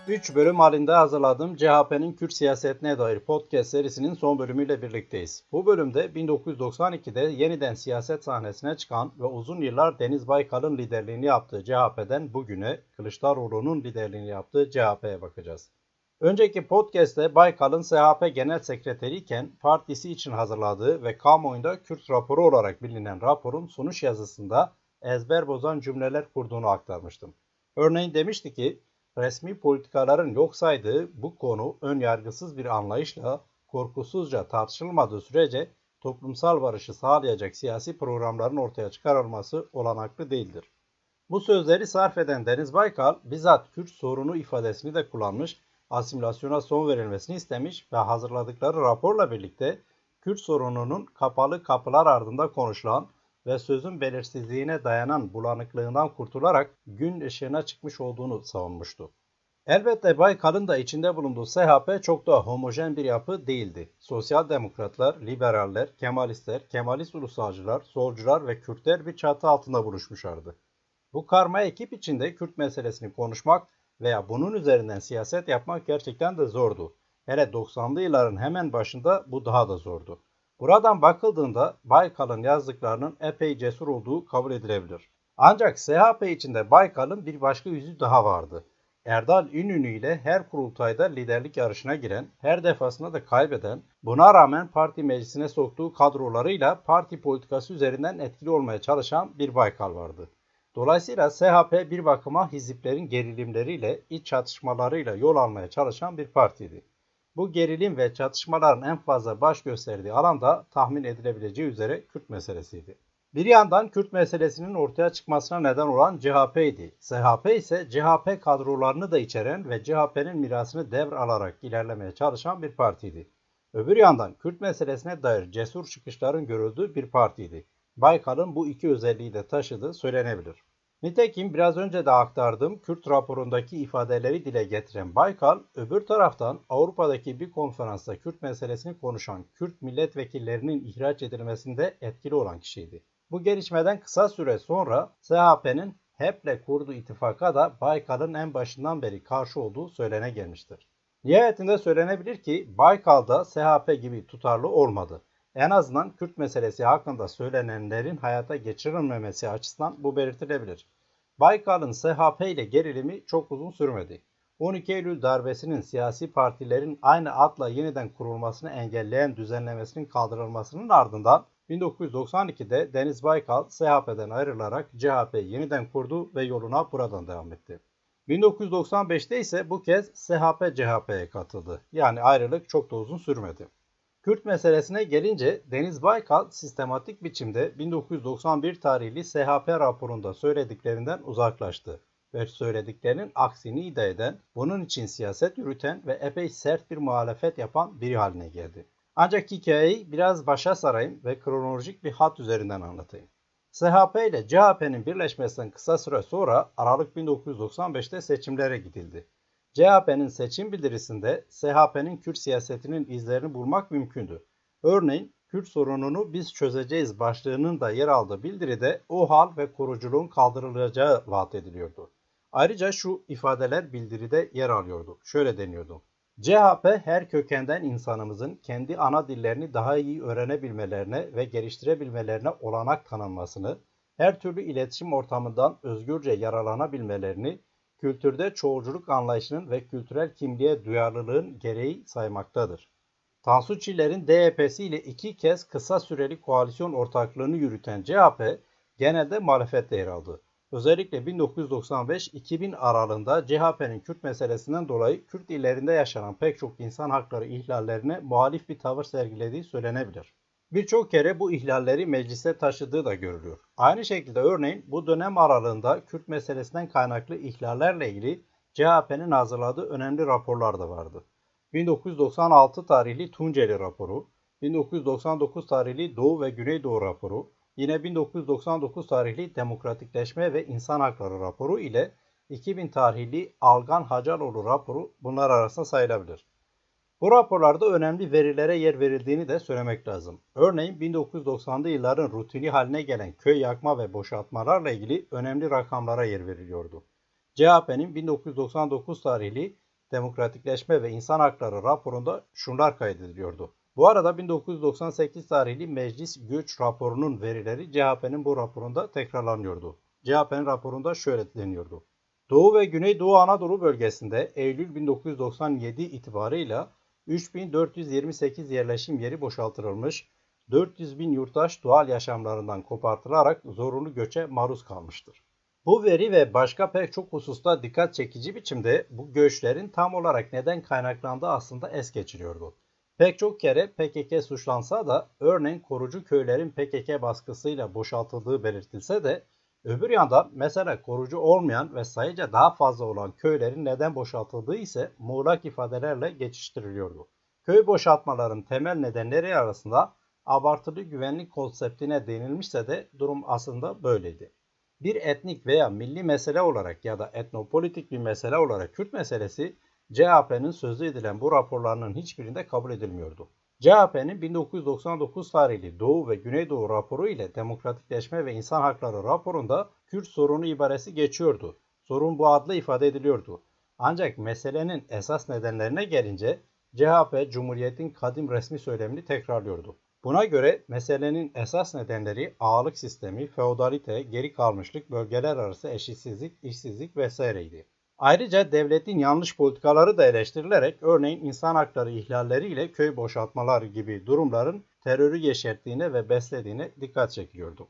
3 bölüm halinde hazırladığım CHP'nin Kürt siyasetine dair podcast serisinin son bölümüyle birlikteyiz. Bu bölümde 1992'de yeniden siyaset sahnesine çıkan ve uzun yıllar Deniz Baykal'ın liderliğini yaptığı CHP'den bugüne Kılıçdaroğlu'nun liderliğini yaptığı CHP'ye bakacağız. Önceki podcast'te Baykal'ın CHP Genel Sekreteriyken partisi için hazırladığı ve kamuoyunda Kürt raporu olarak bilinen raporun sonuç yazısında ezber bozan cümleler kurduğunu aktarmıştım. Örneğin demişti ki, resmi politikaların yok saydığı bu konu önyargısız bir anlayışla korkusuzca tartışılmadığı sürece toplumsal barışı sağlayacak siyasi programların ortaya çıkarılması olanaklı değildir. Bu sözleri sarf eden Deniz Baykal bizzat Kürt sorunu ifadesini de kullanmış, asimilasyona son verilmesini istemiş ve hazırladıkları raporla birlikte Kürt sorununun kapalı kapılar ardında konuşulan ve sözün belirsizliğine dayanan bulanıklığından kurtularak gün ışığına çıkmış olduğunu savunmuştu. Elbette Baykal'ın da içinde bulunduğu CHP çok da homojen bir yapı değildi. Sosyal demokratlar, liberaller, kemalistler, kemalist ulusalcılar, solcular ve Kürtler bir çatı altında buluşmuşlardı. Bu karma ekip içinde Kürt meselesini konuşmak veya bunun üzerinden siyaset yapmak gerçekten de zordu. Hele 90'lı yılların hemen başında bu daha da zordu. Buradan bakıldığında Baykal'ın yazdıklarının epey cesur olduğu kabul edilebilir. Ancak CHP içinde Baykal'ın bir başka yüzü daha vardı. Erdal İnönü ile her kurultayda liderlik yarışına giren, her defasında da kaybeden, buna rağmen parti meclisine soktuğu kadrolarıyla parti politikası üzerinden etkili olmaya çalışan bir Baykal vardı. Dolayısıyla CHP bir bakıma hiziplerin gerilimleriyle, iç çatışmalarıyla yol almaya çalışan bir partiydi. Bu gerilim ve çatışmaların en fazla baş gösterdiği alan da tahmin edilebileceği üzere Kürt meselesiydi. Bir yandan Kürt meselesinin ortaya çıkmasına neden olan CHP'ydi. CHP ise CHP kadrolarını da içeren ve CHP'nin mirasını devralarak ilerlemeye çalışan bir partiydi. Öbür yandan Kürt meselesine dair cesur çıkışların görüldüğü bir partiydi. Baykal'ın bu iki özelliği de taşıdığı söylenebilir. Nitekim biraz önce de aktardığım Kürt raporundaki ifadeleri dile getiren Baykal, öbür taraftan Avrupa'daki bir konferansta Kürt meselesini konuşan Kürt milletvekillerinin ihraç edilmesinde etkili olan kişiydi. Bu gelişmeden kısa süre sonra CHP'nin HEP'le kurduğu ittifaka da Baykal'ın en başından beri karşı olduğu söylene gelmiştir. Nihayetinde söylenebilir ki Baykal da CHP gibi tutarlı olmadı. En azından Kürt meselesi hakkında söylenenlerin hayata geçirilmemesi açısından bu belirtilebilir. Baykal'ın CHP ile gerilimi çok uzun sürmedi. 12 Eylül darbesinin siyasi partilerin aynı adla yeniden kurulmasını engelleyen düzenlemesinin kaldırılmasının ardından 1992'de Deniz Baykal CHP'den ayrılarak CHP'yi yeniden kurdu ve yoluna buradan devam etti. 1995'te ise bu kez CHP-CHP'ye katıldı. Yani ayrılık çok da uzun sürmedi. Kürt meselesine gelince Deniz Baykal sistematik biçimde 1991 tarihli CHP raporunda söylediklerinden uzaklaştı ve söylediklerinin aksini iddia eden, bunun için siyaset yürüten ve epey sert bir muhalefet yapan biri haline geldi. Ancak hikayeyi biraz başa sarayım ve kronolojik bir hat üzerinden anlatayım. CHP ile CHP'nin birleşmesinden kısa süre sonra Aralık 1995'te seçimlere gidildi. CHP'nin seçim bildirisinde CHP'nin Kürt siyasetinin izlerini bulmak mümkündü. Örneğin Kürt sorununu biz çözeceğiz başlığının da yer aldığı bildiride OHAL ve koruculuğun kaldırılacağı vaat ediliyordu. Ayrıca şu ifadeler bildiride yer alıyordu. Şöyle deniyordu. CHP her kökenden insanımızın kendi ana dillerini daha iyi öğrenebilmelerine ve geliştirebilmelerine olanak tanınmasını, her türlü iletişim ortamından özgürce yararlanabilmelerini, kültürde çoğulculuk anlayışının ve kültürel kimliğe duyarlılığın gereği saymaktadır. Tansu Çiller'in DYP'si ile iki kez kısa süreli koalisyon ortaklığını yürüten CHP genelde muhalefette yer aldı. Özellikle 1995-2000 aralığında CHP'nin Kürt meselesinden dolayı Kürt illerinde yaşanan pek çok insan hakları ihlallerine muhalif bir tavır sergilediği söylenebilir. Birçok kere bu ihlalleri meclise taşıdığı da görülüyor. Aynı şekilde örneğin bu dönem aralığında Kürt meselesinden kaynaklı ihlallerle ilgili CHP'nin hazırladığı önemli raporlar da vardı. 1996 tarihli Tunceli raporu, 1999 tarihli Doğu ve Güneydoğu raporu, yine 1999 tarihli Demokratikleşme ve İnsan Hakları raporu ile 2000 tarihli Algan Hacaloğlu raporu bunlar arasında sayılabilir. Bu raporlarda önemli verilere yer verildiğini de söylemek lazım. Örneğin 1990'lı yılların rutini haline gelen köy yakma ve boşaltmalarla ilgili önemli rakamlara yer veriliyordu. CHP'nin 1999 tarihli Demokratikleşme ve İnsan Hakları raporunda şunlar kaydediliyordu. Bu arada 1998 tarihli Meclis Göç raporunun verileri CHP'nin bu raporunda tekrarlanıyordu. CHP'nin raporunda şöyle deniyordu. Doğu ve Güneydoğu Anadolu bölgesinde Eylül 1997 itibarıyla 3428 yerleşim yeri boşaltılmış, 400 bin yurttaş doğal yaşamlarından kopartılarak zorunlu göçe maruz kalmıştır. Bu veri ve başka pek çok hususta dikkat çekici biçimde bu göçlerin tam olarak neden kaynaklandığı aslında es geçiriyordu. Pek çok kere PKK suçlansa da örneğin korucu köylerin PKK baskısıyla boşaltıldığı belirtilse de öbür yandan mesela korucu olmayan ve sayıca daha fazla olan köylerin neden boşaltıldığı ise muğlak ifadelerle geçiştiriliyordu. Köy boşaltmaların temel nedenleri arasında abartılı güvenlik konseptine değinilmişse de durum aslında böyleydi. Bir etnik veya milli mesele olarak ya da etnopolitik bir mesele olarak Kürt meselesi CHP'nin sözü edilen bu raporlarının hiçbirinde kabul edilmiyordu. CHP'nin 1999 tarihli Doğu ve Güneydoğu raporu ile Demokratikleşme ve İnsan Hakları raporunda Kürt sorunu ibaresi geçiyordu. Sorun bu adla ifade ediliyordu. Ancak meselenin esas nedenlerine gelince CHP Cumhuriyet'in kadim resmi söylemini tekrarlıyordu. Buna göre meselenin esas nedenleri ağalık sistemi, feodalite, geri kalmışlık, bölgeler arası eşitsizlik, işsizlik vesaireydi. Ayrıca devletin yanlış politikaları da eleştirilerek örneğin insan hakları ihlalleriyle köy boşaltmaları gibi durumların terörü yeşerttiğine ve beslediğine dikkat çekiliyordu.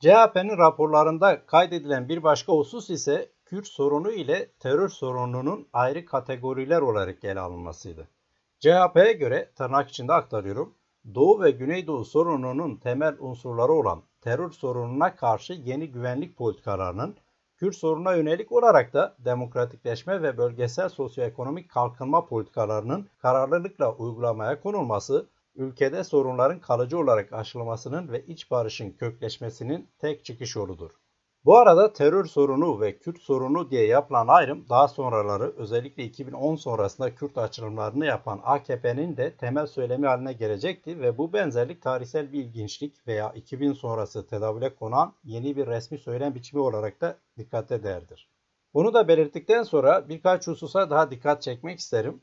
CHP'nin raporlarında kaydedilen bir başka husus ise Kürt sorunu ile terör sorununun ayrı kategoriler olarak ele alınmasıydı. CHP'ye göre tırnak içinde aktarıyorum, Doğu ve Güneydoğu sorununun temel unsurları olan terör sorununa karşı yeni güvenlik politikalarının Kürt sorununa yönelik olarak da demokratikleşme ve bölgesel sosyoekonomik kalkınma politikalarının kararlılıkla uygulamaya konulması, ülkede sorunların kalıcı olarak aşılmasının ve iç barışın kökleşmesinin tek çıkış yoludur. Bu arada terör sorunu ve Kürt sorunu diye yapılan ayrım daha sonraları özellikle 2010 sonrasında Kürt açılımlarını yapan AKP'nin de temel söylemi haline gelecekti ve bu benzerlik tarihsel bir ilginçlik veya 2000 sonrası tedavüle konan yeni bir resmi söylem biçimi olarak da dikkate değerdir. Bunu da belirttikten sonra birkaç hususa daha dikkat çekmek isterim.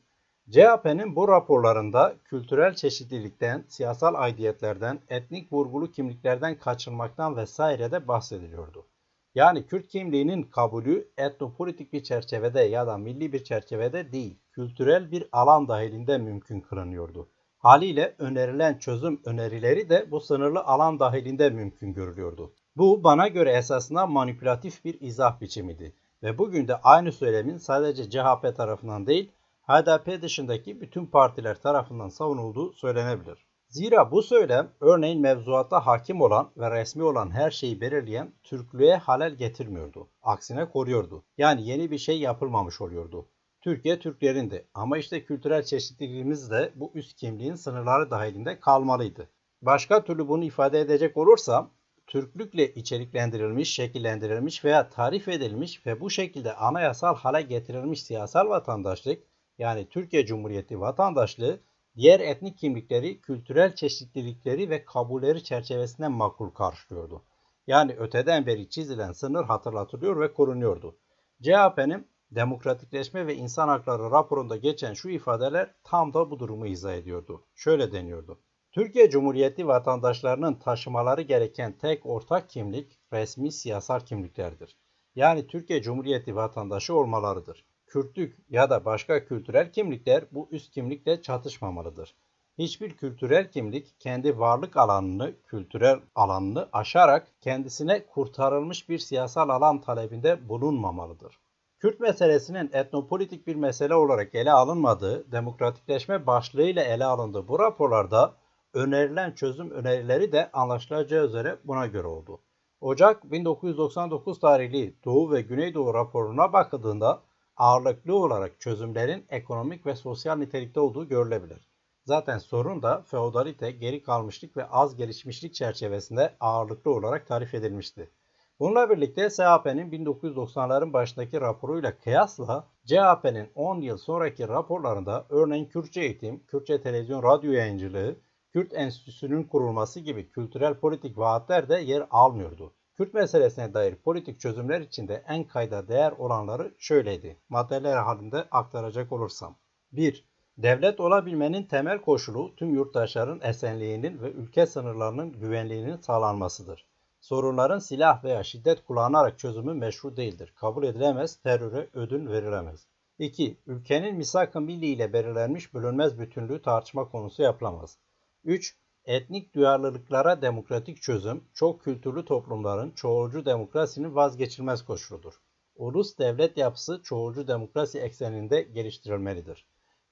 CHP'nin bu raporlarında kültürel çeşitlilikten, siyasal aidiyetlerden, etnik vurgulu kimliklerden kaçınmaktan vesaire de bahsediliyordu. Yani Kürt kimliğinin kabulü etnopolitik bir çerçevede ya da milli bir çerçevede değil, kültürel bir alan dahilinde mümkün kılınıyordu. Haliyle önerilen çözüm önerileri de bu sınırlı alan dahilinde mümkün görülüyordu. Bu bana göre esasında manipülatif bir izah biçimiydi ve bugün de aynı söylemin sadece CHP tarafından değil, HDP dışındaki bütün partiler tarafından savunulduğu söylenebilir. Zira bu söylem örneğin mevzuatta hakim olan ve resmi olan her şeyi belirleyen Türklüğe halel getirmiyordu. Aksine koruyordu. Yani yeni bir şey yapılmamış oluyordu. Türkiye Türklerindi ama işte kültürel çeşitliliğimiz de bu üst kimliğin sınırları dahilinde kalmalıydı. Başka türlü bunu ifade edecek olursam, Türklükle içeriklendirilmiş, şekillendirilmiş veya tarif edilmiş ve bu şekilde anayasal hale getirilmiş siyasal vatandaşlık, yani Türkiye Cumhuriyeti vatandaşlığı, diğer etnik kimlikleri, kültürel çeşitlilikleri ve kabulleri çerçevesinde makul karşılıyordu. Yani öteden beri çizilen sınır hatırlatılıyor ve korunuyordu. CHP'nin Demokratikleşme ve İnsan Hakları raporunda geçen şu ifadeler tam da bu durumu izah ediyordu. Şöyle deniyordu. Türkiye Cumhuriyeti vatandaşlarının taşımaları gereken tek ortak kimlik resmi siyasal kimliklerdir. Yani Türkiye Cumhuriyeti vatandaşı olmalarıdır. Kürtlük ya da başka kültürel kimlikler bu üst kimlikle çatışmamalıdır. Hiçbir kültürel kimlik kendi varlık alanını, kültürel alanını aşarak kendisine kurtarılmış bir siyasal alan talebinde bulunmamalıdır. Kürt meselesinin etnopolitik bir mesele olarak ele alınmadığı, demokratikleşme başlığıyla ele alındığı bu raporlarda önerilen çözüm önerileri de anlaşılacağı üzere buna göre oldu. Ocak 1999 tarihli Doğu ve Güneydoğu raporuna bakıldığında ağırlıklı olarak çözümlerin ekonomik ve sosyal nitelikte olduğu görülebilir. Zaten sorun da feodalite, geri kalmışlık ve az gelişmişlik çerçevesinde ağırlıklı olarak tarif edilmişti. Bununla birlikte SHP'nin 1990'ların başındaki raporuyla kıyasla CHP'nin 10 yıl sonraki raporlarında örneğin Kürtçe eğitim, Kürtçe televizyon radyo yayıncılığı, Kürt Enstitüsü'nün kurulması gibi kültürel politik vaatler de yer almıyordu. Kürt meselesine dair politik çözümler içinde en kayda değer olanları şöyleydi. Maddeler halinde aktaracak olursam. 1. Devlet olabilmenin temel koşulu tüm yurttaşların esenliğinin ve ülke sınırlarının güvenliğinin sağlanmasıdır. Sorunların silah veya şiddet kullanarak çözümü meşru değildir. Kabul edilemez, teröre ödün verilemez. 2. Ülkenin misak-ı milli ile belirlenmiş bölünmez bütünlüğü tartışma konusu yapılamaz. 3. Etnik duyarlılıklara demokratik çözüm, çok kültürlü toplumların çoğulcu demokrasinin vazgeçilmez koşuludur. Ulus devlet yapısı çoğulcu demokrasi ekseninde geliştirilmelidir.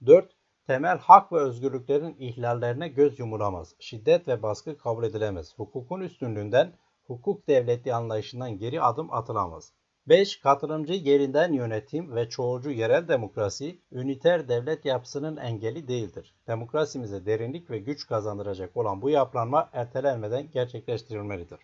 4. Temel hak ve özgürlüklerin ihlallerine göz yumulamaz. Şiddet ve baskı kabul edilemez. Hukukun üstünlüğünden, hukuk devleti anlayışından geri adım atılamaz. 5. Katılımcı yerinden yönetim ve çoğulcu yerel demokrasi, üniter devlet yapısının engeli değildir. Demokrasimize derinlik ve güç kazandıracak olan bu yapılanma ertelenmeden gerçekleştirilmelidir.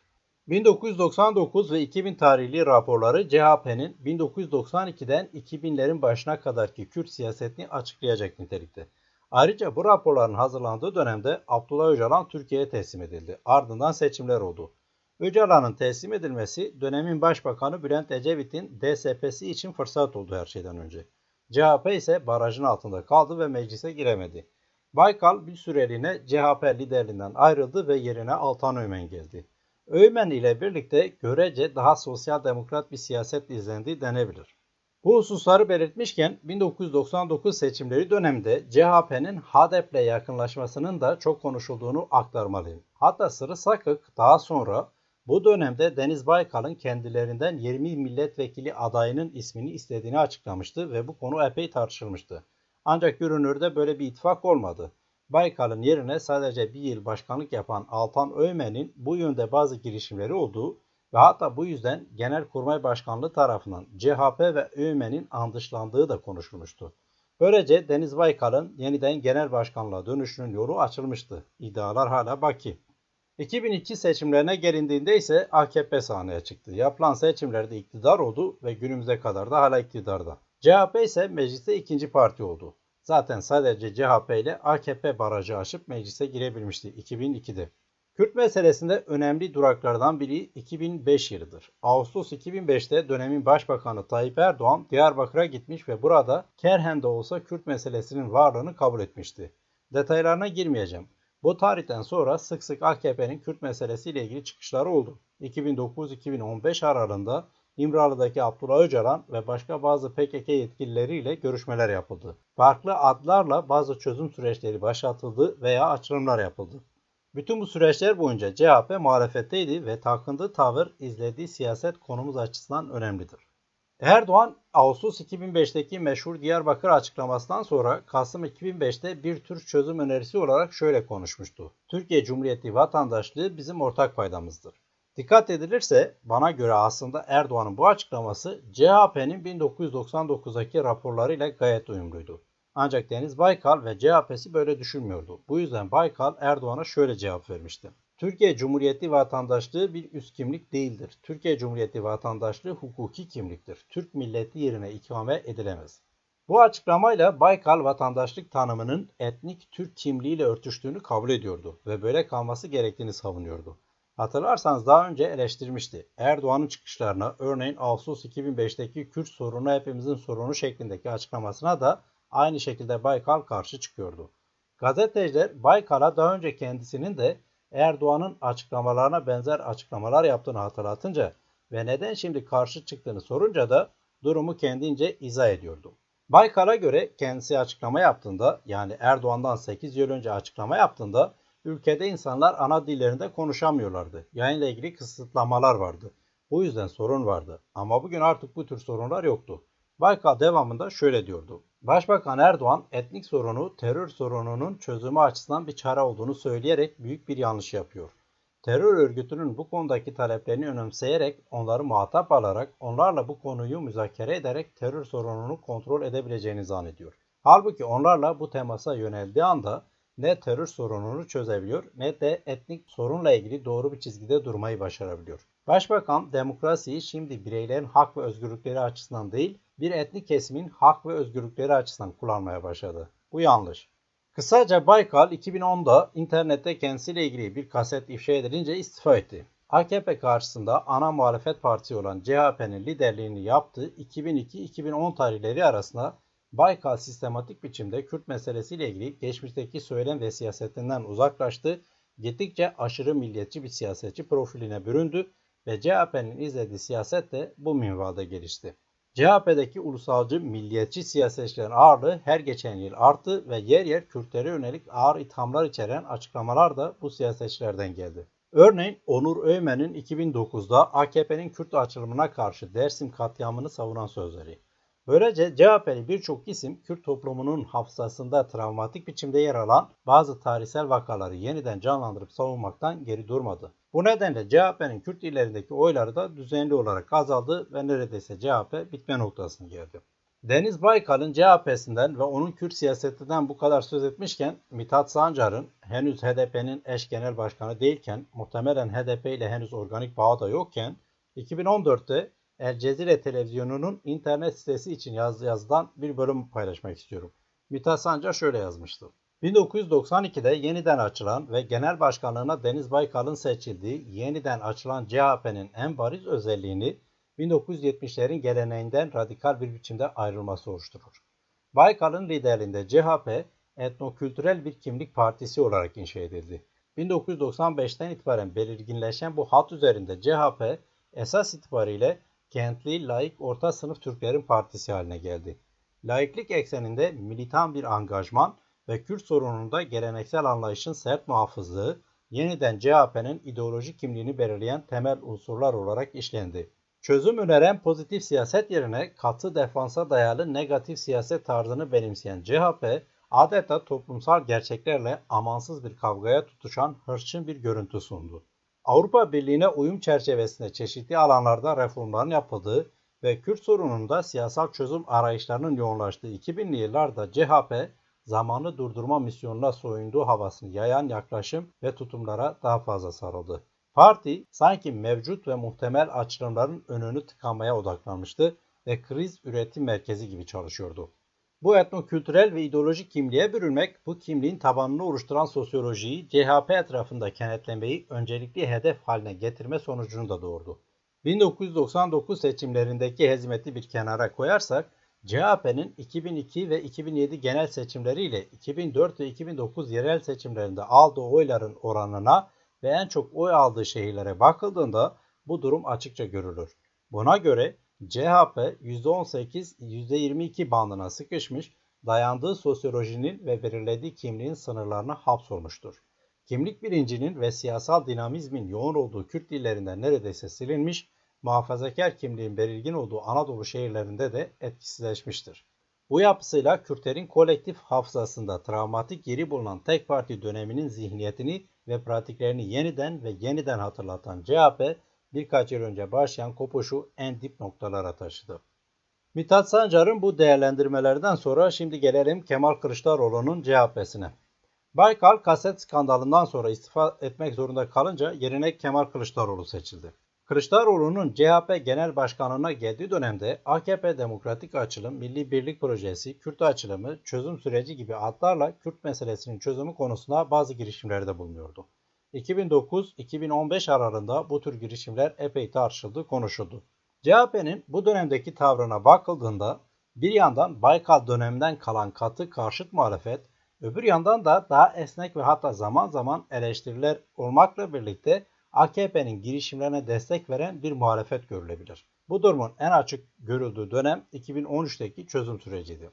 1999 ve 2000 tarihli raporları CHP'nin 1992'den 2000'lerin başına kadarki Kürt siyasetini açıklayacak nitelikte. Ayrıca bu raporların hazırlandığı dönemde Abdullah Öcalan Türkiye'ye teslim edildi. Ardından seçimler oldu. Öcalan'ın teslim edilmesi dönemin Başbakanı Bülent Ecevit'in DSP'si için fırsat oldu her şeyden önce. CHP ise barajın altında kaldı ve meclise giremedi. Baykal bir süreliğine CHP liderliğinden ayrıldı ve yerine Altan Öğmen geldi. Öğmen ile birlikte görece daha sosyal demokrat bir siyaset izlendiği denebilir. Bu hususları belirtmişken 1999 seçimleri döneminde CHP'nin HADEP'le yakınlaşmasının da çok konuşulduğunu aktarmalıyım. Hatta Sırrı Sakık daha sonra bu dönemde Deniz Baykal'ın kendilerinden 20 milletvekili adayının ismini istediğini açıklamıştı ve bu konu epey tartışılmıştı. Ancak görünürde böyle bir ittifak olmadı. Baykal'ın yerine sadece bir yıl başkanlık yapan Altan Öğmen'in bu yönde bazı girişimleri olduğu ve hatta bu yüzden Genelkurmay Başkanlığı tarafından CHP ve Öğmen'in andışlandığı da konuşulmuştu. Böylece Deniz Baykal'ın yeniden genel başkanlığa dönüşünün yolu açılmıştı. İddialar hala baki. 2002 seçimlerine gelindiğinde ise AKP sahneye çıktı. Yapılan seçimlerde iktidar oldu ve günümüze kadar da hala iktidarda. CHP ise mecliste ikinci parti oldu. Zaten sadece CHP ile AKP barajı aşıp meclise girebilmişti 2002'de. Kürt meselesinde önemli duraklardan biri 2005 yılıdır. Ağustos 2005'te dönemin Başbakanı Tayyip Erdoğan Diyarbakır'a gitmiş ve burada kerhen de olsa Kürt meselesinin varlığını kabul etmişti. Detaylarına girmeyeceğim. Bu tarihten sonra sık sık AKP'nin Kürt meselesiyle ilgili çıkışları oldu. 2009-2015 aralığında İmralı'daki Abdullah Öcalan ve başka bazı PKK yetkilileriyle görüşmeler yapıldı. Farklı adlarla bazı çözüm süreçleri başlatıldı veya açılımlar yapıldı. Bütün bu süreçler boyunca CHP muhalefetteydi ve takındığı tavır izlediği siyaset konumuz açısından önemlidir. Erdoğan, Ağustos 2005'teki meşhur Diyarbakır açıklamasından sonra Kasım 2005'te bir tür çözüm önerisi olarak şöyle konuşmuştu. Türkiye Cumhuriyeti vatandaşlığı bizim ortak paydamızdır. Dikkat edilirse bana göre aslında Erdoğan'ın bu açıklaması CHP'nin 1999'daki raporlarıyla gayet uyumluydu. Ancak Deniz Baykal ve CHP'si böyle düşünmüyordu. Bu yüzden Baykal Erdoğan'a şöyle cevap vermişti. Türkiye Cumhuriyeti vatandaşlığı bir üst kimlik değildir. Türkiye Cumhuriyeti vatandaşlığı hukuki kimliktir. Türk milleti yerine ikame edilemez. Bu açıklamayla Baykal vatandaşlık tanımının etnik Türk kimliğiyle örtüştüğünü kabul ediyordu ve böyle kalması gerektiğini savunuyordu. Hatırlarsanız daha önce eleştirmişti. Erdoğan'ın çıkışlarına, örneğin Ağustos 2005'teki Kürt sorunu hepimizin sorunu şeklindeki açıklamasına da aynı şekilde Baykal karşı çıkıyordu. Gazeteciler Baykal'a daha önce kendisinin de Erdoğan'ın açıklamalarına benzer açıklamalar yaptığını hatırlatınca ve neden şimdi karşı çıktığını sorunca da durumu kendince izah ediyordu. Baykal'a göre kendisi açıklama yaptığında, yani Erdoğan'dan 8 yıl önce açıklama yaptığında ülkede insanlar ana dillerinde konuşamıyorlardı. Yayınla ilgili kısıtlamalar vardı. Bu yüzden sorun vardı. Ama bugün artık bu tür sorunlar yoktu. Baykal devamında şöyle diyordu. Başbakan Erdoğan etnik sorunu terör sorununun çözümü açısından bir çare olduğunu söyleyerek büyük bir yanlış yapıyor. Terör örgütünün bu konudaki taleplerini önemseyerek, onları muhatap alarak, onlarla bu konuyu müzakere ederek terör sorununu kontrol edebileceğini zannediyor. Halbuki onlarla bu temasa yöneldiği anda ne terör sorununu çözebiliyor ne de etnik sorunla ilgili doğru bir çizgide durmayı başarabiliyor. Başbakan demokrasiyi şimdi bireylerin hak ve özgürlükleri açısından değil, bir etnik kesimin hak ve özgürlükleri açısından kullanmaya başladı. Bu yanlış. Kısaca Baykal 2010'da internette kendisiyle ilgili bir kaset ifşa edilince istifa etti. AKP karşısında ana muhalefet partisi olan CHP'nin liderliğini yaptığı 2002-2010 tarihleri arasında Baykal sistematik biçimde Kürt meselesiyle ilgili geçmişteki söylem ve siyasetinden uzaklaştı, gittikçe aşırı milliyetçi bir siyasetçi profiline büründü ve CHP'nin izlediği siyaset de bu minvalde gelişti. CHP'deki ulusalcı milliyetçi siyasetçilerin ağırlığı her geçen yıl arttı ve yer yer Kürtlere yönelik ağır ithamlar içeren açıklamalar da bu siyasetçilerden geldi. Örneğin Onur Öymen'in 2009'da AKP'nin Kürt açılımına karşı Dersim katliamını savunan sözleri. Böylece CHP'li birçok isim Kürt toplumunun hafızasında travmatik biçimde yer alan bazı tarihsel vakaları yeniden canlandırıp savunmaktan geri durmadı. Bu nedenle CHP'nin Kürt illerindeki oyları da düzenli olarak azaldı ve neredeyse CHP bitme noktasına geldi. Deniz Baykal'ın CHP'sinden ve onun Kürt siyasetinden bu kadar söz etmişken Mithat Sancar'ın henüz HDP'nin eş genel başkanı değilken, muhtemelen HDP ile henüz organik bağı da yokken 2014'te El Cezire televizyonunun internet sitesi için yazdığı yazıdan bir bölüm paylaşmak istiyorum. Mithat Sancar şöyle yazmıştı. 1992'de yeniden açılan ve genel başkanlığına Deniz Baykal'ın seçildiği yeniden açılan CHP'nin en bariz özelliğini 1970'lerin geleneğinden radikal bir biçimde ayrılması oluşturur. Baykal'ın liderliğinde CHP, etnokültürel bir kimlik partisi olarak inşa edildi. 1995'ten itibaren belirginleşen bu hat üzerinde CHP, esas itibariyle kentli, laik, orta sınıf Türklerin partisi haline geldi. Laiklik ekseninde militan bir angajman ve Kürt sorununda geleneksel anlayışın sert muhafızlığı, yeniden CHP'nin ideolojik kimliğini belirleyen temel unsurlar olarak işlendi. Çözüm öneren pozitif siyaset yerine katı defansa dayalı negatif siyaset tarzını benimseyen CHP, adeta toplumsal gerçeklerle amansız bir kavgaya tutuşan hırçın bir görüntü sundu. Avrupa Birliği'ne uyum çerçevesinde çeşitli alanlarda reformların yapıldığı ve Kürt sorununda siyasal çözüm arayışlarının yoğunlaştığı 2000'li yıllarda CHP, zamanı durdurma misyonuna soyunduğu havasını yayan yaklaşım ve tutumlara daha fazla sarıldı. Parti sanki mevcut ve muhtemel açılımların önünü tıkamaya odaklanmıştı ve kriz üretim merkezi gibi çalışıyordu. Bu etnokültürel ve ideolojik kimliğe bürünmek, bu kimliğin tabanını oluşturan sosyolojiyi CHP etrafında kenetlemeyi öncelikli hedef haline getirme sonucunu da doğurdu. 1999 seçimlerindeki hezimeti bir kenara koyarsak, CHP'nin 2002 ve 2007 genel seçimleriyle 2004 ve 2009 yerel seçimlerinde aldığı oyların oranına ve en çok oy aldığı şehirlere bakıldığında bu durum açıkça görülür. Buna göre CHP %18-22 bandına sıkışmış, dayandığı sosyolojinin ve belirlediği kimliğin sınırlarına hapsolmuştur. Kimlik bilincinin ve siyasal dinamizmin yoğun olduğu Kürt illerinden neredeyse silinmiş, muhafazakar kimliğin belirgin olduğu Anadolu şehirlerinde de etkisizleşmiştir. Bu yapısıyla Kürtlerin kolektif hafızasında travmatik yeri bulunan tek parti döneminin zihniyetini ve pratiklerini yeniden hatırlatan CHP, birkaç yıl önce başlayan kopuşu en dip noktalara taşıdı. Mithat Sancar'ın bu değerlendirmelerden sonra şimdi gelelim Kemal Kılıçdaroğlu'nun CHP'sine. Baykal kaset skandalından sonra istifa etmek zorunda kalınca yerine Kemal Kılıçdaroğlu seçildi. Kılıçdaroğlu'nun CHP Genel Başkanlığı'na geldiği dönemde AKP Demokratik Açılım, Milli Birlik Projesi, Kürt Açılımı, Çözüm Süreci gibi adlarla Kürt meselesinin çözümü konusunda bazı girişimlerde bulunuyordu. 2009-2015 aralığında bu tür girişimler epey tartışıldı, konuşuldu. CHP'nin bu dönemdeki tavrına bakıldığında bir yandan Baykal döneminden kalan katı karşıt muhalefet, öbür yandan da daha esnek ve hatta zaman zaman eleştiriler olmakla birlikte AKP'nin girişimlerine destek veren bir muhalefet görülebilir. Bu durumun en açık görüldüğü dönem 2013'teki çözüm süreciydi.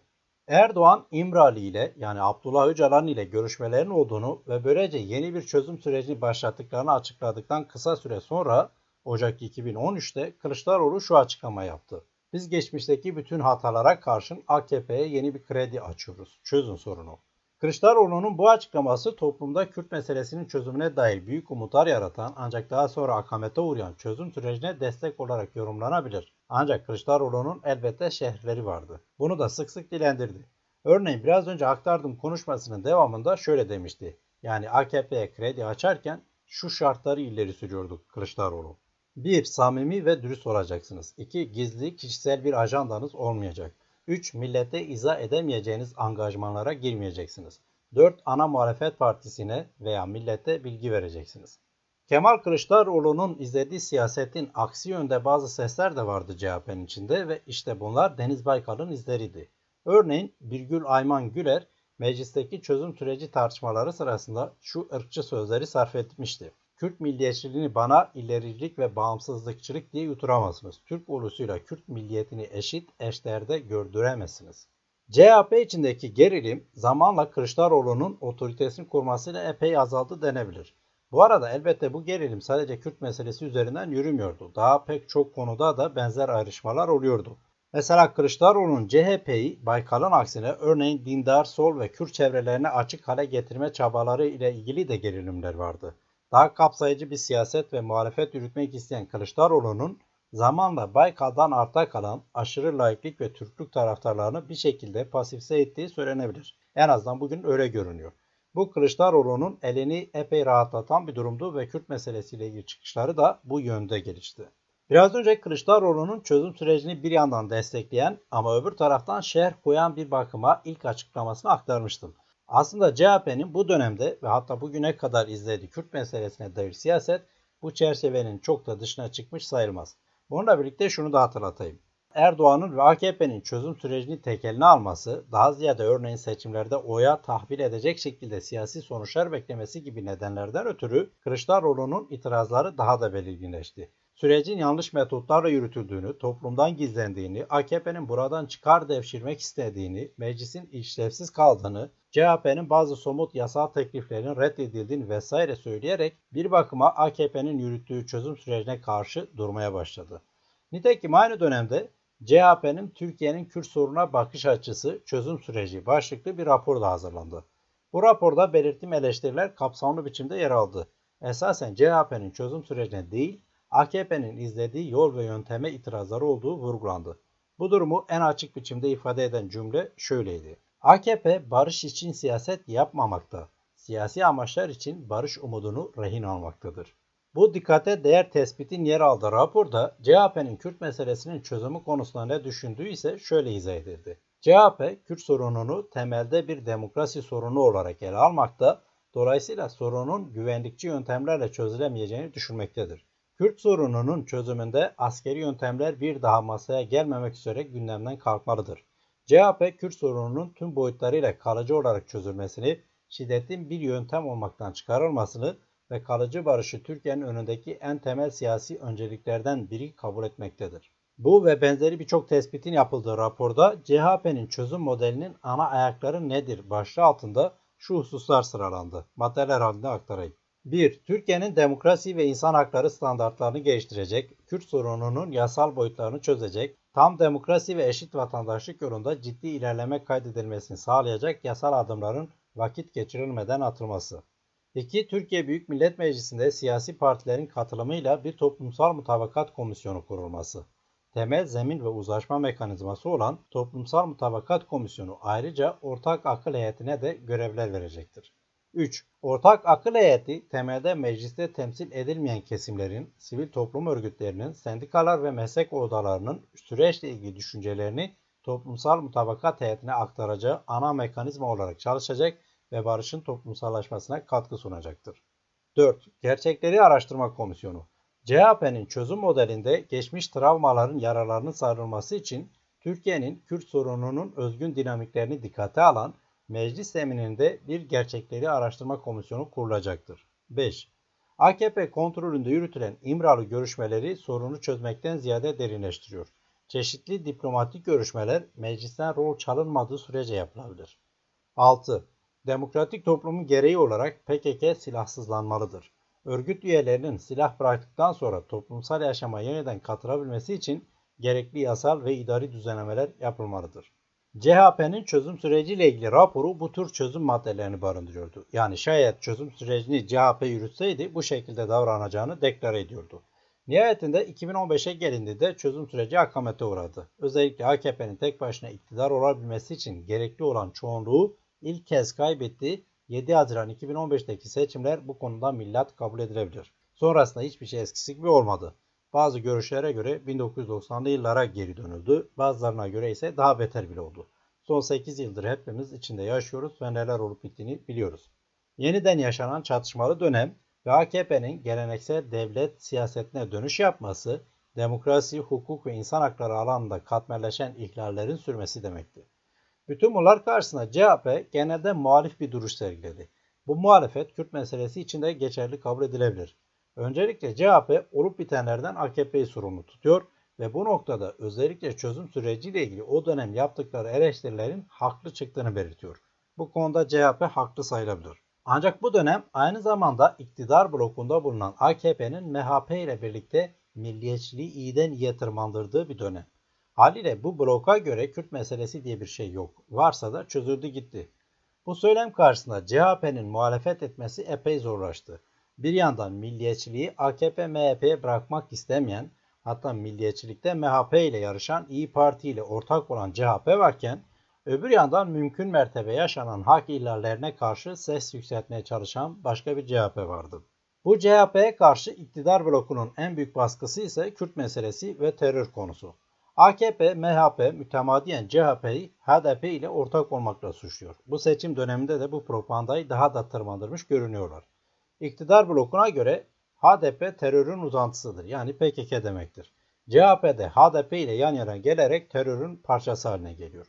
Erdoğan, İmralı ile yani Abdullah Öcalan ile görüşmelerin olduğunu ve böylece yeni bir çözüm sürecini başlattıklarını açıkladıktan kısa süre sonra Ocak 2013'te Kılıçdaroğlu şu açıklama yaptı. Biz geçmişteki bütün hatalara karşın AKP'ye yeni bir kredi açıyoruz. Çözün sorunu. Kılıçdaroğlu'nun bu açıklaması toplumda Kürt meselesinin çözümüne dair büyük umutlar yaratan ancak daha sonra akamete uğrayan çözüm sürecine destek olarak yorumlanabilir. Ancak Kılıçdaroğlu'nun elbette şerhleri vardı. Bunu da sık sık dilendirdi. Örneğin biraz önce aktardığım konuşmasının devamında şöyle demişti. Yani AKP'ye kredi açarken şu şartları ileri sürüyordu Kılıçdaroğlu. 1. Samimi ve dürüst olacaksınız. 2. Gizli, kişisel bir ajandanız olmayacak. 3. Millete izah edemeyeceğiniz angajmanlara girmeyeceksiniz. 4. Ana muhalefet partisine veya millete bilgi vereceksiniz. Kemal Kılıçdaroğlu'nun izlediği siyasetin aksi yönde bazı sesler de vardı CHP'nin içinde ve işte bunlar Deniz Baykal'ın izleriydi. Örneğin Birgül Ayman Güler meclisteki çözüm süreci tartışmaları sırasında şu ırkçı sözleri sarf etmişti. Kürt milliyetçiliğini bana ilericilik ve bağımsızlıkçılık diye yuturamazsınız. Türk ulusuyla Kürt milliyetini eşit eşdeğerde gördüremezsiniz. CHP içindeki gerilim zamanla Kılıçdaroğlu'nun otoritesini kurmasıyla epey azaldı denebilir. Bu arada elbette bu gerilim sadece Kürt meselesi üzerinden yürümüyordu. Daha pek çok konuda da benzer ayrışmalar oluyordu. Mesela Kılıçdaroğlu'nun CHP'yi Baykal'ın aksine örneğin dindar, sol ve Kürt çevrelerine açık hale getirme çabaları ile ilgili de gerilimler vardı. Daha kapsayıcı bir siyaset ve muhalefet yürütmek isteyen Kılıçdaroğlu'nun zamanla Baykal'dan arta kalan aşırı laiklik ve Türklük taraftarlarını bir şekilde pasifize ettiği söylenebilir. En azından bugün öyle görünüyor. Bu Kılıçdaroğlu'nun elini epey rahatlatan bir durumdu ve Kürt meselesiyle ilgili çıkışları da bu yönde gelişti. Biraz önce Kılıçdaroğlu'nun çözüm sürecini bir yandan destekleyen ama öbür taraftan şerh koyan bir bakıma ilk açıklamasını aktarmıştım. Aslında CHP'nin bu dönemde ve hatta bugüne kadar izlediği Kürt meselesine dair siyaset bu çerçevenin çok da dışına çıkmış sayılmaz. Bununla birlikte şunu da hatırlatayım. Erdoğan'ın ve AKP'nin çözüm sürecini tek eline alması, daha ziyade örneğin seçimlerde oya tahvil edecek şekilde siyasi sonuçlar beklemesi gibi nedenlerden ötürü Kılıçdaroğlu'nun itirazları daha da belirginleşti. Sürecin yanlış metotlarla yürütüldüğünü, toplumdan gizlendiğini, AKP'nin buradan çıkar devşirmek istediğini, meclisin işlevsiz kaldığını, CHP'nin bazı somut yasal tekliflerinin reddedildiğini vesaire söyleyerek bir bakıma AKP'nin yürüttüğü çözüm sürecine karşı durmaya başladı. Nitekim aynı dönemde CHP'nin Türkiye'nin Kürt sorununa bakış açısı çözüm süreci başlıklı bir rapor da hazırlandı. Bu raporda belirttiğim eleştiriler kapsamlı biçimde yer aldı. Esasen CHP'nin çözüm sürecine değil, AKP'nin izlediği yol ve yönteme itirazları olduğu vurgulandı. Bu durumu en açık biçimde ifade eden cümle şöyleydi. AKP barış için siyaset yapmamakta, siyasi amaçlar için barış umudunu rehin almaktadır. Bu dikkate değer tespitin yer aldığı raporda CHP'nin Kürt meselesinin çözümü konusunda ne düşündüğü ise şöyle izah edildi. CHP, Kürt sorununu temelde bir demokrasi sorunu olarak ele almakta, dolayısıyla sorunun güvenlikçi yöntemlerle çözülemeyeceğini düşünmektedir. Kürt sorununun çözümünde askeri yöntemler bir daha masaya gelmemek üzere gündemden kalkmalıdır. CHP, Kürt sorununun tüm boyutlarıyla kalıcı olarak çözülmesini, şiddetin bir yöntem olmaktan çıkarılmasını ve kalıcı barışı Türkiye'nin önündeki en temel siyasi önceliklerden biri kabul etmektedir. Bu ve benzeri birçok tespitin yapıldığı raporda CHP'nin çözüm modelinin ana ayakları nedir başlığı altında şu hususlar sıralandı. Maddeler halinde aktarayım. 1. Türkiye'nin demokrasi ve insan hakları standartlarını geliştirecek, Kürt sorununun yasal boyutlarını çözecek, tam demokrasi ve eşit vatandaşlık yolunda ciddi ilerleme kaydedilmesini sağlayacak yasal adımların vakit geçirilmeden atılması. 2. Türkiye Büyük Millet Meclisi'nde siyasi partilerin katılımıyla bir toplumsal mutabakat komisyonu kurulması. Temel zemin ve uzlaşma mekanizması olan Toplumsal Mutabakat Komisyonu ayrıca ortak akıl heyetine de görevler verecektir. 3. Ortak akıl heyeti temelde mecliste temsil edilmeyen kesimlerin, sivil toplum örgütlerinin, sendikalar ve meslek odalarının süreçle ilgili düşüncelerini toplumsal mutabakat heyetine aktaracağı ana mekanizma olarak çalışacak ve barışın toplumsallaşmasına katkı sunacaktır. 4. Gerçekleri Araştırma Komisyonu. CHP'nin çözüm modelinde geçmiş travmaların yaralarının sarılması için Türkiye'nin Kürt sorununun özgün dinamiklerini dikkate alan meclis zemininde bir Gerçekleri Araştırma Komisyonu kurulacaktır. 5. AKP kontrolünde yürütülen İmralı görüşmeleri sorunu çözmekten ziyade derinleştiriyor. Çeşitli diplomatik görüşmeler meclisten rol çalınmadığı sürece yapılabilir. 6. Demokratik toplumun gereği olarak PKK silahsızlanmalıdır. Örgüt üyelerinin silah bıraktıktan sonra toplumsal yaşama yeniden katılabilmesi için gerekli yasal ve idari düzenlemeler yapılmalıdır. CHP'nin çözüm süreciyle ilgili raporu bu tür çözüm maddelerini barındırıyordu. Yani şayet çözüm sürecini CHP yürütseydi bu şekilde davranacağını deklare ediyordu. Nihayetinde 2015'e gelindiğinde çözüm süreci akamete uğradı. Özellikle AKP'nin tek başına iktidar olabilmesi için gerekli olan çoğunluğu ilk kez kaybettiği 7 Haziran 2015'teki seçimler bu konuda millat kabul edilebilir. Sonrasında hiçbir şey eskisi gibi olmadı. Bazı görüşlere göre 1990'lı yıllara geri dönüldü, bazılarına göre ise daha beter bile oldu. Son 8 yıldır hepimiz içinde yaşıyoruz ve neler olup bittiğini biliyoruz. Yeniden yaşanan çatışmalı dönem ve AKP'nin geleneksel devlet siyasetine dönüş yapması, demokrasi, hukuk ve insan hakları alanında katmerleşen ihlallerin sürmesi demekti. Bütün bunlar karşısında CHP genelde muhalif bir duruş sergiledi. Bu muhalefet Kürt meselesi için de geçerli kabul edilebilir. Öncelikle CHP olup bitenlerden AKP'yi sorumlu tutuyor ve bu noktada özellikle çözüm süreciyle ilgili o dönem yaptıkları eleştirilerin haklı çıktığını belirtiyor. Bu konuda CHP haklı sayılabilir. Ancak bu dönem aynı zamanda iktidar blokunda bulunan AKP'nin MHP ile birlikte milliyetçiliği iyiden iyiye tırmandırdığı bir dönem. Haliyle bu bloka göre Kürt meselesi diye bir şey yok. Varsa da çözüldü gitti. Bu söylem karşısında CHP'nin muhalefet etmesi epey zorlaştı. Bir yandan milliyetçiliği AKP-MHP'ye bırakmak istemeyen, hatta milliyetçilikte MHP ile yarışan İyi Parti ile ortak olan CHP varken, öbür yandan mümkün mertebe yaşanan hak ihlallerine karşı ses yükseltmeye çalışan başka bir CHP vardı. Bu CHP'ye karşı iktidar blokunun en büyük baskısı ise Kürt meselesi ve terör konusu. AKP, MHP mütemadiyen CHP'yi HDP ile ortak olmakla suçluyor. Bu seçim döneminde de bu propagandayı daha da tırmandırmış görünüyorlar. İktidar blokuna göre HDP terörün uzantısıdır, yani PKK demektir. CHP de HDP ile yan yana gelerek terörün parçası haline geliyor.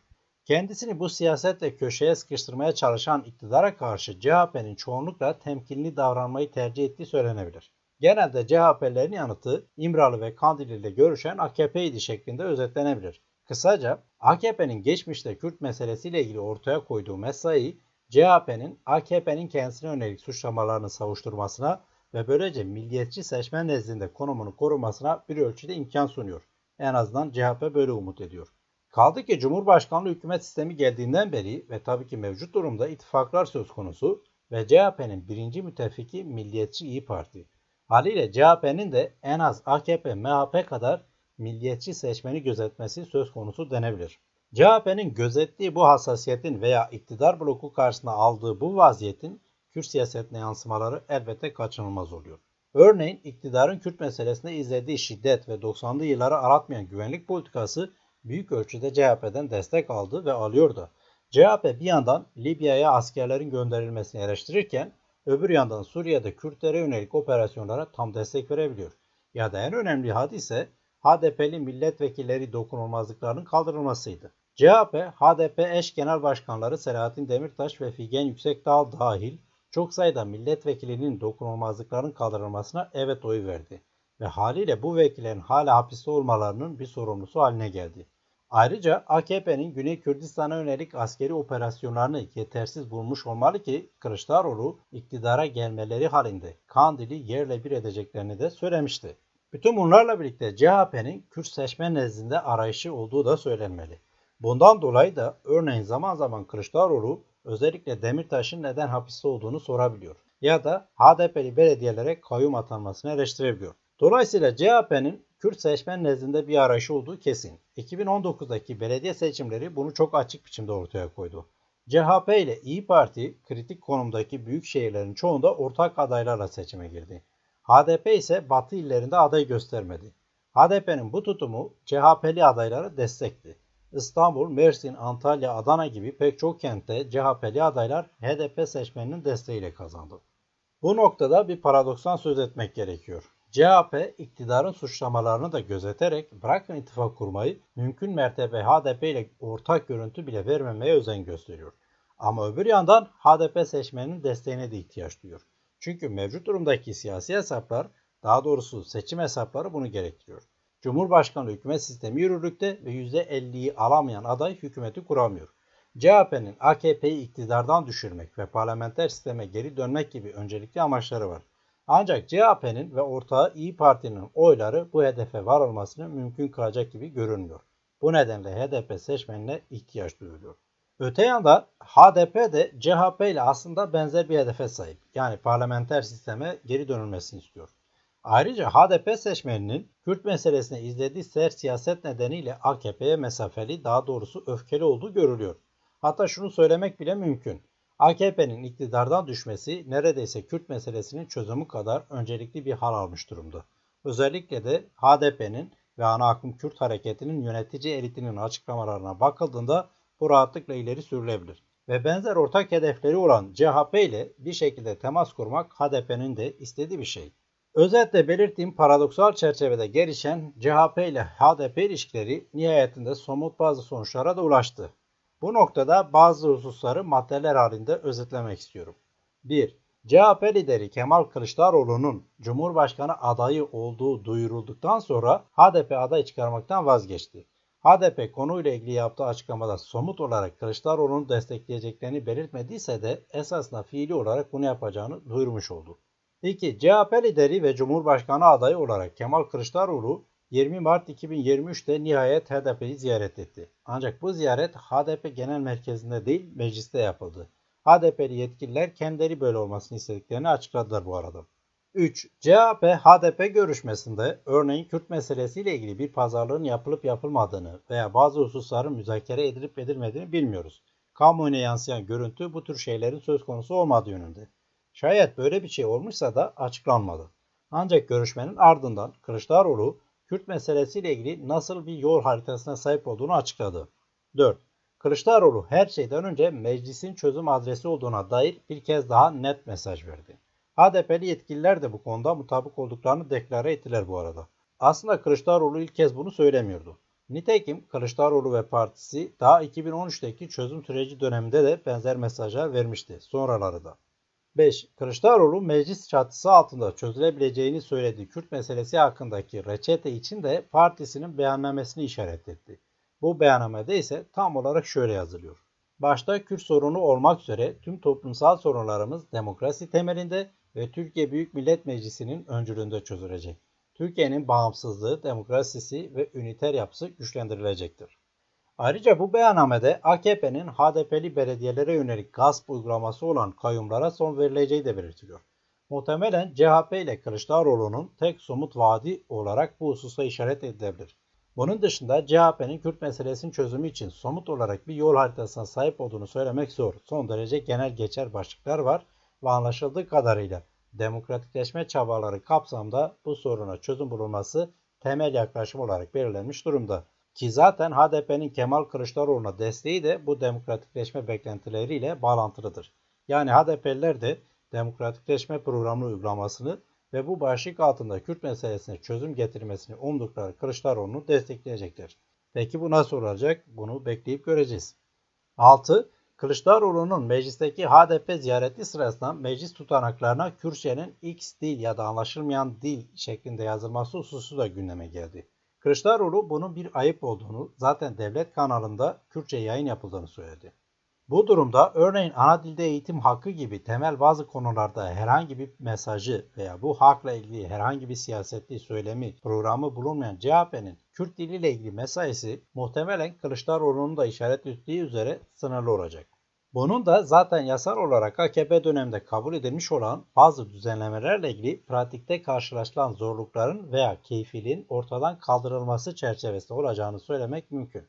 Kendisini bu siyasetle köşeye sıkıştırmaya çalışan iktidara karşı CHP'nin çoğunlukla temkinli davranmayı tercih ettiği söylenebilir. Genelde CHP'lerin yanıtı İmralı ve Kandilli ile görüşen AKP'ydi şeklinde özetlenebilir. Kısaca AKP'nin geçmişte Kürt meselesiyle ilgili ortaya koyduğu mesai, CHP'nin AKP'nin kendisine yönelik suçlamalarını savuşturmasına ve böylece milliyetçi seçmen nezdinde konumunu korumasına bir ölçüde imkan sunuyor. En azından CHP böyle umut ediyor. Kaldı ki Cumhurbaşkanlığı hükümet sistemi geldiğinden beri ve tabii ki mevcut durumda ittifaklar söz konusu ve CHP'nin birinci müttefiki Milliyetçi İyi Parti. Haliyle CHP'nin de en az AKP, MHP kadar milliyetçi seçmeni gözetmesi söz konusu denebilir. CHP'nin gözettiği bu hassasiyetin veya iktidar bloku karşısında aldığı bu vaziyetin Kürt siyasetine yansımaları elbette kaçınılmaz oluyor. Örneğin iktidarın Kürt meselesinde izlediği şiddet ve 90'lı yılları aratmayan güvenlik politikası büyük ölçüde CHP'den destek aldı ve alıyordu. CHP bir yandan Libya'ya askerlerin gönderilmesini eleştirirken öbür yandan Suriye'de Kürtlere yönelik operasyonlara tam destek verebiliyor. Ya da en önemli hadise HDP'li milletvekilleri dokunulmazlıklarının kaldırılmasıydı. CHP, HDP eş genel başkanları Selahattin Demirtaş ve Figen Yüksekdağ dahil çok sayıda milletvekilinin dokunulmazlıklarının kaldırılmasına evet oyu verdi ve haliyle bu vekillerin hala hapiste olmalarının bir sorumlusu haline geldi. Ayrıca AKP'nin Güney Kürdistan'a yönelik askeri operasyonlarını yetersiz bulmuş olmalı ki Kılıçdaroğlu iktidara gelmeleri halinde Kandil'i yerle bir edeceklerini de söylemişti. Bütün bunlarla birlikte CHP'nin Kürt seçmen nezdinde arayışı olduğu da söylenmeli. Bundan dolayı da örneğin zaman zaman Kılıçdaroğlu özellikle Demirtaş'ın neden hapiste olduğunu sorabiliyor ya da HDP'li belediyelere kayyum atanmasını eleştirebiliyor. Dolayısıyla CHP'nin Kürt seçmen nezdinde bir arayışı olduğu kesin. 2019'daki belediye seçimleri bunu çok açık biçimde ortaya koydu. CHP ile İyi Parti kritik konumdaki büyük şehirlerin çoğunda ortak adaylarla seçime girdi. HDP ise Batı illerinde aday göstermedi. HDP'nin bu tutumu CHP'li adaylara destekti. İstanbul, Mersin, Antalya, Adana gibi pek çok kentte CHP'li adaylar HDP seçmeninin desteğiyle kazandı. Bu noktada bir paradokstan söz etmek gerekiyor. CHP iktidarın suçlamalarını da gözeterek bırakın ittifak kurmayı mümkün mertebe HDP ile ortak görüntü bile vermemeye özen gösteriyor. Ama öbür yandan HDP seçmeninin desteğine de ihtiyaç duyuyor. Çünkü mevcut durumdaki siyasi hesaplar, daha doğrusu seçim hesapları bunu gerektiriyor. Cumhurbaşkanlığı hükümet sistemi yürürlükte ve %50'yi alamayan aday hükümeti kuramıyor. CHP'nin AKP'yi iktidardan düşürmek ve parlamenter sisteme geri dönmek gibi öncelikli amaçları var. Ancak CHP'nin ve ortağı İyi Parti'nin oyları bu hedefe varılmasını mümkün kılacak gibi görünmüyor. Bu nedenle HDP seçmenine ihtiyaç duyuluyor. Öte yandan HDP de CHP ile aslında benzer bir hedefe sahip. Yani parlamenter sisteme geri dönülmesini istiyor. Ayrıca HDP seçmeninin Kürt meselesine izlediği sert siyaset nedeniyle AKP'ye mesafeli, daha doğrusu öfkeli olduğu görülüyor. Hatta şunu söylemek bile mümkün. AKP'nin iktidardan düşmesi neredeyse Kürt meselesinin çözümü kadar öncelikli bir hal almış durumda. Özellikle de HDP'nin ve ana akım Kürt hareketinin yönetici elitinin açıklamalarına bakıldığında bu rahatlıkla ileri sürülebilir. ve benzer ortak hedefleri olan CHP ile bir şekilde temas kurmak HDP'nin de istediği bir şey. Özetle belirttiğim paradoksal çerçevede gelişen CHP ile HDP ilişkileri nihayetinde somut bazı sonuçlara da ulaştı. Bu noktada bazı hususları maddeler halinde özetlemek istiyorum. 1. CHP lideri Kemal Kılıçdaroğlu'nun Cumhurbaşkanı adayı olduğu duyurulduktan sonra HDP aday çıkarmaktan vazgeçti. HDP konuyla ilgili yaptığı açıklamada somut olarak Kılıçdaroğlu'nu destekleyeceklerini belirtmediyse de esasında fiili olarak bunu yapacağını duyurmuş oldu. 2. CHP lideri ve Cumhurbaşkanı adayı olarak Kemal Kılıçdaroğlu 20 Mart 2023'te nihayet HDP'yi ziyaret etti. Ancak bu ziyaret HDP Genel Merkezi'nde değil mecliste yapıldı. HDP'li yetkililer kendileri böyle olmasını istediklerini açıkladılar bu arada. 3. CHP-HDP görüşmesinde örneğin Kürt meselesiyle ilgili bir pazarlığın yapılıp yapılmadığını veya bazı hususların müzakere edilip edilmediğini bilmiyoruz. Kamuoyuna yansıyan görüntü bu tür şeylerin söz konusu olmadığı yönünde. Şayet böyle bir şey olmuşsa da açıklanmadı. Ancak görüşmenin ardından Kılıçdaroğlu Kürt meselesiyle ilgili nasıl bir yol haritasına sahip olduğunu açıkladı. 4. Kılıçdaroğlu her şeyden önce meclisin çözüm adresi olduğuna dair bir kez daha net mesaj verdi. HDP'li yetkililer de bu konuda mutabık olduklarını deklare ettiler bu arada. Aslında Kılıçdaroğlu ilk kez bunu söylemiyordu. Nitekim Kılıçdaroğlu ve partisi daha 2013'teki çözüm süreci döneminde de benzer mesajlar vermişti. Sonraları da. 5. Kılıçdaroğlu meclis çatısı altında çözülebileceğini söylediği Kürt meselesi hakkındaki reçete için de partisinin beyannamesini işaret etti. Bu beyannamede ise tam olarak şöyle yazılıyor. Başta Kürt sorunu olmak üzere tüm toplumsal sorunlarımız demokrasi temelinde ve Türkiye Büyük Millet Meclisi'nin öncülüğünde çözülecek. Türkiye'nin bağımsızlığı, demokrasisi ve üniter yapısı güçlendirilecektir. Ayrıca bu beyannamede AKP'nin HDP'li belediyelere yönelik gasp uygulaması olan kayyumlara son verileceği de belirtiliyor. Muhtemelen CHP ile Kılıçdaroğlu'nun tek somut vaadi olarak bu hususa işaret edilebilir. Bunun dışında CHP'nin Kürt meselesinin çözümü için somut olarak bir yol haritasına sahip olduğunu söylemek zor. Son derece genel geçer başlıklar var ve anlaşıldığı kadarıyla demokratikleşme çabaları kapsamında bu soruna çözüm bulunması temel yaklaşım olarak belirlenmiş durumda. Ki zaten HDP'nin Kemal Kılıçdaroğlu'na desteği de bu demokratikleşme beklentileriyle bağlantılıdır. Yani HDP'liler de demokratikleşme programı uygulamasını ve bu başlık altında Kürt meselesine çözüm getirmesini umdukları Kılıçdaroğlu'nu destekleyecekler. Peki bu nasıl olacak? Bunu bekleyip göreceğiz. 6. Kılıçdaroğlu'nun meclisteki HDP ziyareti sırasında meclis tutanaklarına Kürtçenin X dil ya da anlaşılmayan dil şeklinde yazılması hususu da gündeme geldi. Kılıçdaroğlu bunun bir ayıp olduğunu, zaten devlet kanalında Kürtçe yayın yapıldığını söyledi. Bu durumda örneğin ana dilde eğitim hakkı gibi temel bazı konularda herhangi bir mesajı veya bu hakla ilgili herhangi bir siyasetli söylemi, programı bulunmayan CHP'nin Kürt diliyle ilgili mesaisi muhtemelen Kılıçdaroğlu'nun da işaret ettiği üzere sınırlı olacak. Bunun da zaten yasal olarak AKP döneminde kabul edilmiş olan bazı düzenlemelerle ilgili pratikte karşılaşılan zorlukların veya keyfiliğin ortadan kaldırılması çerçevesinde olacağını söylemek mümkün.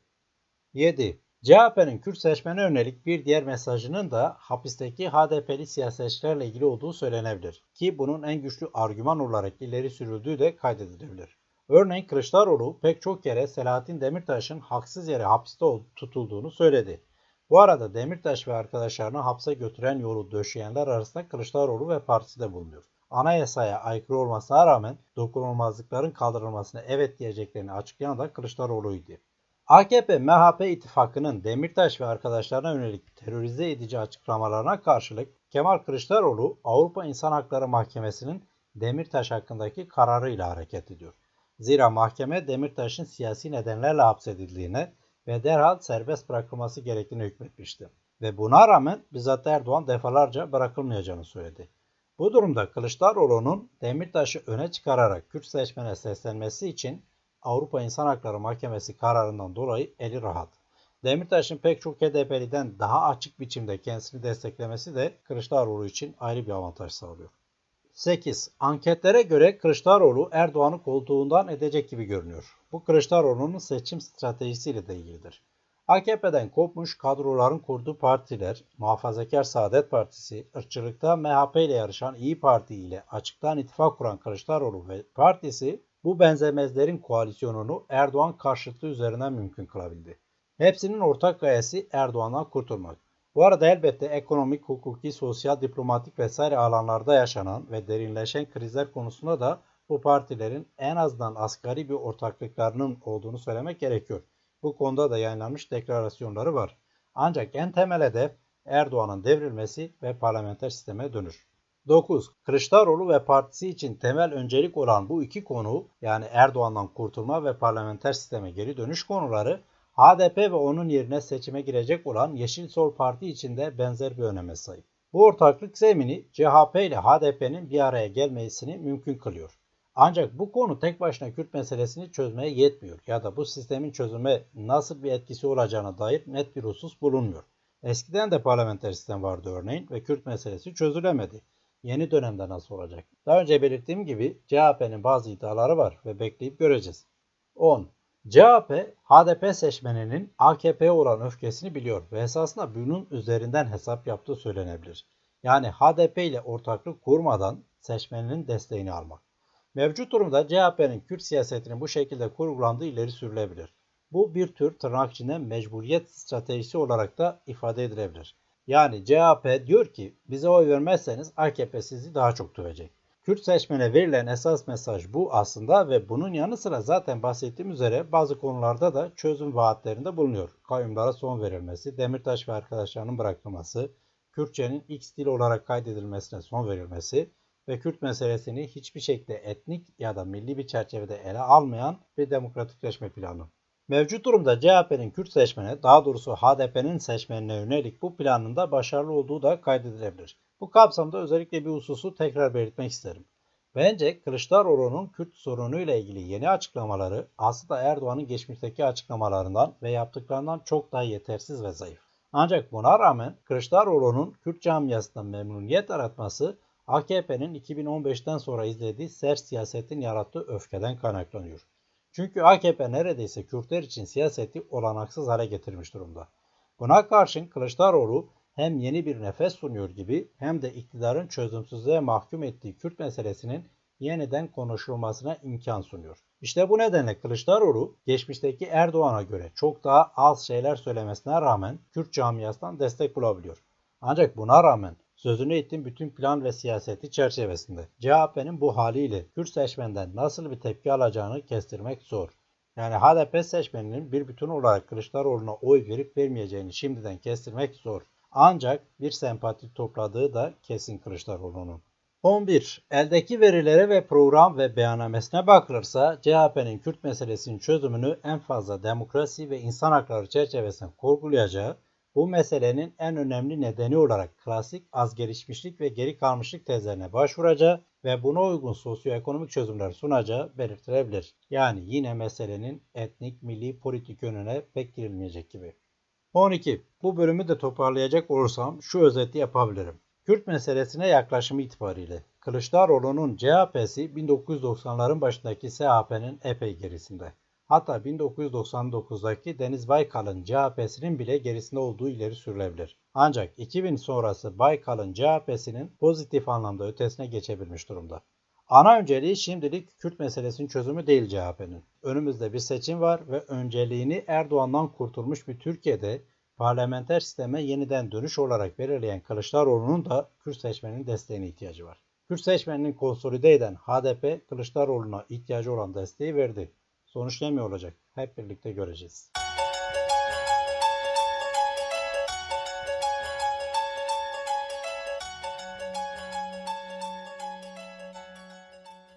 7. CHP'nin Kürt seçmene yönelik bir diğer mesajının da hapisteki HDP'li siyasetçilerle ilgili olduğu söylenebilir. Ki bunun en güçlü argüman olarak ileri sürüldüğü de kaydedilebilir. Örneğin Kılıçdaroğlu pek çok kere Selahattin Demirtaş'ın haksız yere hapiste tutulduğunu söyledi. Bu arada Demirtaş ve arkadaşlarını hapse götüren yolu döşeyenler arasında Kılıçdaroğlu ve partisi de bulunuyor. Anayasaya aykırı olmasına rağmen dokunulmazlıkların kaldırılmasına evet diyeceklerini açıklayan da Kılıçdaroğlu'ydu. AKP-MHP ittifakının Demirtaş ve arkadaşlarına yönelik terörize edici açıklamalarına karşılık Kemal Kılıçdaroğlu Avrupa İnsan Hakları Mahkemesi'nin Demirtaş hakkındaki kararıyla hareket ediyor. Zira mahkeme Demirtaş'ın siyasi nedenlerle hapsedildiğine ve derhal serbest bırakılması gerektiğini hükmetmişti. Ve buna rağmen bizzat Erdoğan defalarca bırakılmayacağını söyledi. Bu durumda Kılıçdaroğlu'nun Demirtaş'ı öne çıkararak Kürt seçmene seslenmesi için Avrupa İnsan Hakları Mahkemesi kararından dolayı eli rahat. Demirtaş'ın pek çok HDP'liden daha açık biçimde kendisini desteklemesi de Kılıçdaroğlu için ayrı bir avantaj sağlıyor. 8. Anketlere göre Kılıçdaroğlu Erdoğan'ı koltuğundan edecek gibi görünüyor. Bu Kılıçdaroğlu'nun seçim stratejisiyle de ilgilidir. AKP'den kopmuş kadroların kurduğu partiler, Muhafazakar Saadet Partisi, ırkçılıkta MHP ile yarışan İyi Parti ile açıktan ittifak kuran Kılıçdaroğlu ve partisi bu benzemezlerin koalisyonunu Erdoğan karşıtlığı üzerinden mümkün kılabildi. Hepsinin ortak gayesi Erdoğan'dan kurtulmak. Bu arada elbette ekonomik, hukuki, sosyal, diplomatik vesaire alanlarda yaşanan ve derinleşen krizler konusunda da bu partilerin en azından asgari bir ortaklıklarının olduğunu söylemek gerekiyor. Bu konuda da yayınlanmış deklarasyonları var. Ancak en temel hedef Erdoğan'ın devrilmesi ve parlamenter sisteme dönüş. 9. Kılıçdaroğlu ve partisi için temel öncelik olan bu iki konu, yani Erdoğan'dan kurtulma ve parlamenter sisteme geri dönüş konuları, HDP ve onun yerine seçime girecek olan Yeşil Sol Parti için de benzer bir öneme sahip. Bu ortaklık zemini CHP ile HDP'nin bir araya gelmesini mümkün kılıyor. Ancak bu konu tek başına Kürt meselesini çözmeye yetmiyor ya da bu sistemin çözüme nasıl bir etkisi olacağına dair net bir husus bulunmuyor. Eskiden de parlamenter sistem vardı örneğin ve Kürt meselesi çözülemedi. Yeni dönemde nasıl olacak? Daha önce belirttiğim gibi CHP'nin bazı iddiaları var ve bekleyip göreceğiz. 10. CHP, HDP seçmeninin AKP'ye olan öfkesini biliyor ve esasında bunun üzerinden hesap yaptığı söylenebilir. Yani HDP ile ortaklık kurmadan seçmeninin desteğini almak. Mevcut durumda CHP'nin Kürt siyasetinin bu şekilde kurgulandığı ileri sürülebilir. Bu bir tür tırnak içinde mecburiyet stratejisi olarak da ifade edilebilir. Yani CHP diyor ki bize oy vermezseniz AKP sizi daha çok dövecek. Kürt seçmene verilen esas mesaj bu aslında ve bunun yanı sıra zaten bahsettiğim üzere bazı konularda da çözüm vaatlerinde bulunuyor. Kayyumlara son verilmesi, Demirtaş ve arkadaşlarının bırakılması, Kürtçenin X dil olarak kaydedilmesine son verilmesi ve Kürt meselesini hiçbir şekilde etnik ya da milli bir çerçevede ele almayan bir demokratikleşme planı. Mevcut durumda CHP'nin Kürt seçmene, daha doğrusu HDP'nin seçmenine yönelik bu planında başarılı olduğu da kaydedilebilir. Bu kapsamda özellikle bir hususu tekrar belirtmek isterim. Bence Kılıçdaroğlu'nun Kürt sorunuyla ilgili yeni açıklamaları aslında Erdoğan'ın geçmişteki açıklamalarından ve yaptıklarından çok daha yetersiz ve zayıf. Ancak buna rağmen Kılıçdaroğlu'nun Kürt camiasından memnuniyet yaratması AKP'nin 2015'ten sonra izlediği sert siyasetin yarattığı öfkeden kaynaklanıyor. Çünkü AKP neredeyse Kürtler için siyaseti olanaksız hale getirmiş durumda. Buna karşın Kılıçdaroğlu hem yeni bir nefes sunuyor gibi hem de iktidarın çözümsüzlüğe mahkum ettiği Kürt meselesinin yeniden konuşulmasına imkan sunuyor. İşte bu nedenle Kılıçdaroğlu geçmişteki Erdoğan'a göre çok daha az şeyler söylemesine rağmen Kürt camiasından destek bulabiliyor. Ancak buna rağmen sözünü ettiğim bütün plan ve siyaseti çerçevesinde CHP'nin bu haliyle Kürt seçmenden nasıl bir tepki alacağını kestirmek zor. Yani HDP seçmeninin bir bütün olarak Kılıçdaroğlu'na oy verip vermeyeceğini şimdiden kestirmek zor. Ancak bir sempati topladığı da kesin Kılıçdaroğlu'nun. 11. Eldeki verilere ve program ve beyannamesine bakılırsa CHP'nin Kürt meselesinin çözümünü en fazla demokrasi ve insan hakları çerçevesinde kurgulayacağı, bu meselenin en önemli nedeni olarak klasik az gelişmişlik ve geri kalmışlık tezlerine başvuracağı ve buna uygun sosyoekonomik çözümler sunacağı belirtilebilir. Yani yine meselenin etnik, milli, politik yönüne pek girilmeyecek gibi. 12. Bu bölümü de toparlayacak olursam şu özeti yapabilirim. Kürt meselesine yaklaşımı itibariyle Kılıçdaroğlu'nun CHP'si 1990'ların başındaki SHP'nin epey gerisinde. Hatta 1999'daki Deniz Baykal'ın CHP'sinin bile gerisinde olduğu ileri sürülebilir. Ancak 2000 sonrası Baykal'ın CHP'sinin pozitif anlamda ötesine geçebilmiş durumda. Ana önceliği şimdilik Kürt meselesinin çözümü değil CHP'nin. Önümüzde bir seçim var ve önceliğini Erdoğan'dan kurtulmuş bir Türkiye'de parlamenter sisteme yeniden dönüş olarak belirleyen Kılıçdaroğlu'nun da Kürt seçmeninin desteğine ihtiyacı var. Kürt seçmenini konsolide eden HDP, Kılıçdaroğlu'na ihtiyacı olan desteği verdi. Sonuç ne mi olacak? Hep birlikte göreceğiz.